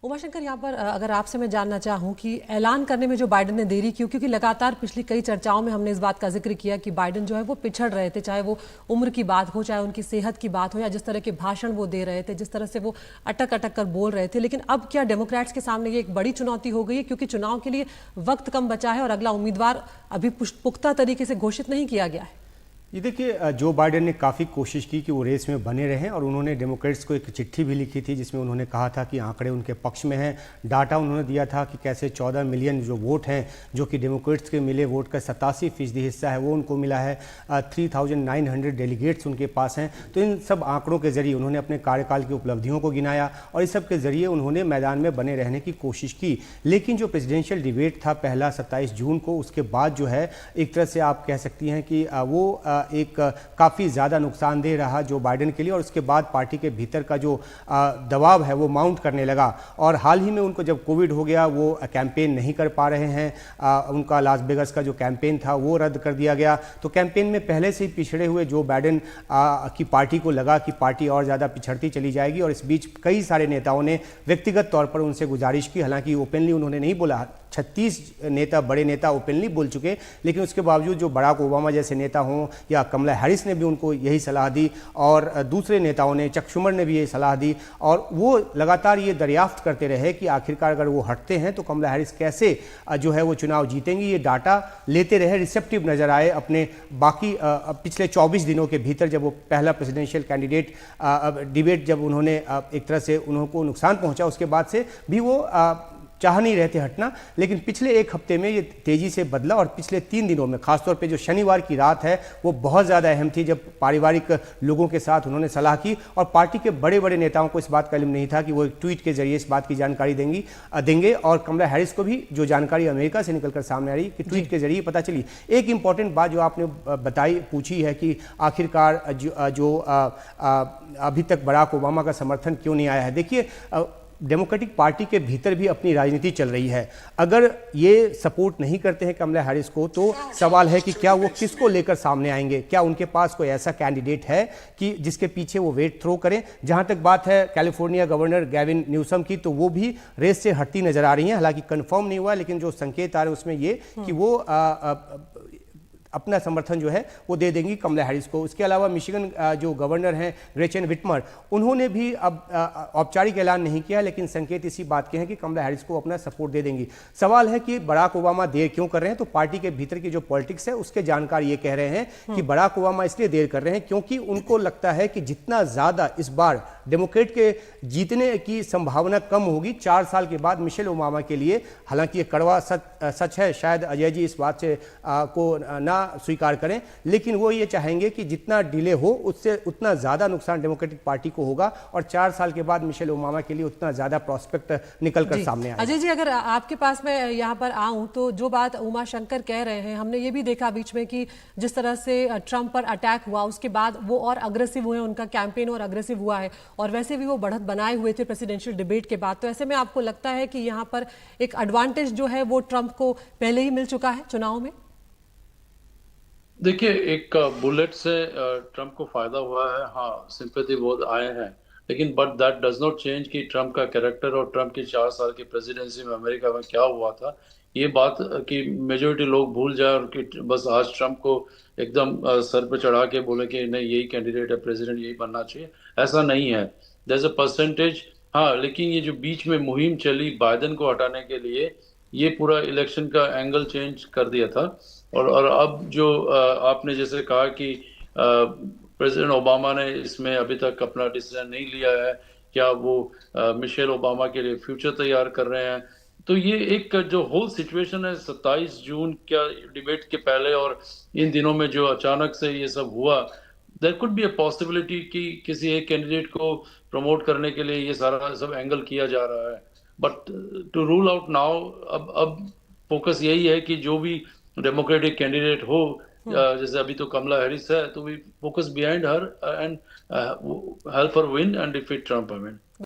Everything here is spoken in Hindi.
उमाशंकर, यहाँ पर अगर आपसे मैं जानना चाहूँ कि ऐलान करने में जो बाइडेन ने देरी की, क्योंकि लगातार पिछली कई चर्चाओं में हमने इस बात का जिक्र किया कि बाइडेन जो है वो पिछड़ रहे थे, चाहे वो उम्र की बात हो, चाहे उनकी सेहत की बात हो, या जिस तरह के भाषण वो दे रहे थे, जिस तरह से वो अटक अटक कर बोल रहे थे। लेकिन अब क्या डेमोक्रेट्स के सामने ये एक बड़ी चुनौती हो गई है, क्योंकि चुनाव के लिए वक्त कम बचा है और अगला उम्मीदवार अभी पुख्ता तरीके से घोषित नहीं किया गया है। ये देखिए, जो बाइडेन ने काफ़ी कोशिश की कि वो रेस में बने रहें और उन्होंने डेमोक्रेट्स को एक चिट्ठी भी लिखी थी जिसमें उन्होंने कहा था कि आंकड़े उनके पक्ष में हैं। डाटा उन्होंने दिया था कि कैसे 14 मिलियन जो वोट हैं, जो कि डेमोक्रेट्स के मिले वोट का 87% हिस्सा है, वो उनको मिला है। 3900 डेलीगेट्स उनके पास हैं। तो इन सब आंकड़ों के जरिए उन्होंने अपने कार्यकाल की उपलब्धियों को गिनाया और इस सब के जरिए उन्होंने मैदान में बने रहने की कोशिश की। लेकिन जो प्रेसिडेंशियल डिबेट था पहला 27 जून को, उसके बाद जो है एक तरह से आप कह सकती हैं कि वो एक काफ़ी ज़्यादा नुकसानदेह रहा जो बाइडेन के लिए, और उसके बाद पार्टी के भीतर का जो दबाव है वो माउंट करने लगा। और हाल ही में उनको जब कोविड हो गया, वो कैंपेन नहीं कर पा रहे हैं। उनका लास वेगास का जो कैंपेन था वो रद्द कर दिया गया। तो कैंपेन में पहले से ही पिछड़े हुए जो बाइडेन की पार्टी को लगा कि पार्टी और ज़्यादा पिछड़ती चली जाएगी, और इस बीच कई सारे नेताओं ने व्यक्तिगत तौर पर उनसे गुजारिश की। हालांकि ओपनली उन्होंने नहीं बोला, 36 नेता, बड़े नेता ओपनली बोल चुके, लेकिन उसके बावजूद जो बराक ओबामा जैसे नेता हों या कमला हैरिस ने भी उनको यही सलाह दी, और दूसरे नेताओं ने, चक शुमर ने भी यही सलाह दी, और वो लगातार ये दरियाफ्त करते रहे कि आखिरकार अगर वो हटते हैं तो कमला हैरिस कैसे जो है वो चुनाव जीतेंगी। ये डाटा लेते रहे, रिसेप्टिव नजर आए अपने बाकी पिछले 24 दिनों के भीतर। जब वो पहला प्रेसिडेंशियल कैंडिडेट डिबेट जब उन्होंने एक तरह से उनको नुकसान पहुंचा, उसके बाद से भी वो चाह नहीं रहे थे हटना। लेकिन पिछले एक हफ्ते में ये तेजी से बदला, और पिछले 3 दिनों में खासतौर पे जो शनिवार की रात है वो बहुत ज़्यादा अहम थी, जब पारिवारिक लोगों के साथ उन्होंने सलाह की और पार्टी के बड़े बड़े नेताओं को इस बात का इल्म नहीं था कि वो एक ट्वीट के जरिए इस बात की जानकारी देंगे। और कमला हैरिस को भी जो जानकारी अमेरिका से निकलकर सामने आ रही कि ट्वीट के जरिए पता चली। एक इंपॉर्टेंट बात जो आपने पूछी है कि आखिरकार जो अभी तक बराक ओबामा का समर्थन क्यों नहीं आया है। देखिए, डेमोक्रेटिक पार्टी के भीतर भी अपनी राजनीति चल रही है। अगर ये सपोर्ट नहीं करते हैं कमला हैरिस को, तो सवाल है कि क्या वो किसको लेकर सामने आएंगे। क्या उनके पास कोई ऐसा कैंडिडेट है कि जिसके पीछे वो वेट थ्रो करें। जहां तक बात है कैलिफोर्निया गवर्नर गैविन न्यूसम की, तो वो भी रेस से हटती नजर आ रही हैं। हालांकि कंफर्म नहीं हुआ, लेकिन जो संकेत आ रहे हैं उसमें ये कि वो अपना समर्थन जो है वो दे देंगी कमला हैरिस को। उसके अलावा मिशिगन जो गवर्नर हैं ग्रेचन विटमर, उन्होंने भी अब औपचारिक ऐलान नहीं किया, लेकिन संकेत इसी बात के हैं कि कमला हैरिस को अपना सपोर्ट दे देंगी। सवाल है कि बराक ओबामा देर क्यों कर रहे हैं। तो पार्टी के भीतर की जो पॉलिटिक्स है उसके जानकार ये कह रहे हैं कि बराक ओबामा इसलिए देर कर रहे हैं क्योंकि उनको लगता है कि जितना ज्यादा इस बार डेमोक्रेट के जीतने की संभावना कम होगी 4 साल के बाद मिशेल ओबामा के लिए। हालांकि ये कड़वा सच है, शायद अजय जी इस बात से को ना स्वीकार करें, लेकिन वो ये चाहेंगे कि जितना डिले हो उससे उतना ज्यादा नुकसान डेमोक्रेटिक पार्टी को होगा, और 4 साल के बाद मिशेल ओबामा के लिए उतना ज्यादा प्रोस्पेक्ट निकलकर सामने आएगा। अजय जी, अगर आपके पास मैं यहाँ पर आऊं तो जो बात उमाशंकर कह रहे हैं, हमने ये भी देखा बीच में कि जिस तरह से ट्रंप पर अटैक हुआ उसके बाद वो और अग्रेसिव हुए, उनका कैंपेन और अग्रेसिव हुआ है, और वैसे भी वो बढ़त बनाए हुए थे प्रेसिडेंशियल डिबेट के बाद। तो ऐसे में आपको लगता है कि यहाँ पर एक एडवांटेज जो है वो ट्रंप को पहले ही मिल चुका है चुनाव में? देखिए, एक बुलेट से ट्रम्प को फायदा हुआ है। हाँ, सिंपैथी बहुत आए हैं, लेकिन but that does not change कि ट्रम्प का कैरेक्टर और ट्रम्प की 4 साल की प्रेसिडेंसी में अमेरिका में क्या हुआ था, ये बात कि मेजोरिटी लोग भूल जाए और कि बस आज ट्रम्प को एकदम सर पे चढ़ा के बोले कि नहीं यही कैंडिडेट है, प्रेसिडेंट यही बनना चाहिए, ऐसा नहीं है। There is a percentage. हाँ, लेकिन ये जो बीच में मुहिम चली बाइडेन को हटाने के लिए, ये पूरा इलेक्शन का एंगल चेंज कर दिया था। और अब जो आपने जैसे कहा कि प्रेसिडेंट ओबामा ने इसमें अभी तक अपना डिसीजन नहीं लिया है, क्या वो मिशेल ओबामा के लिए फ्यूचर तैयार कर रहे हैं। तो ये एक जो होल सिचुएशन है 27 जून क्या डिबेट के पहले और इन दिनों में जो अचानक से ये सब हुआ, there could be a possibility कि किसी एक कैंडिडेट को प्रमोट करने के लिए ये सारा सब एंगल किया जा रहा है। But to rule out now, अब फोकस यही है कि जो भी डेमोक्रेटिक कैंडिडेट हो, जैसे अभी तो कमला हैरिस है, तो we focus behind her and help her win and defeat Trump. I mean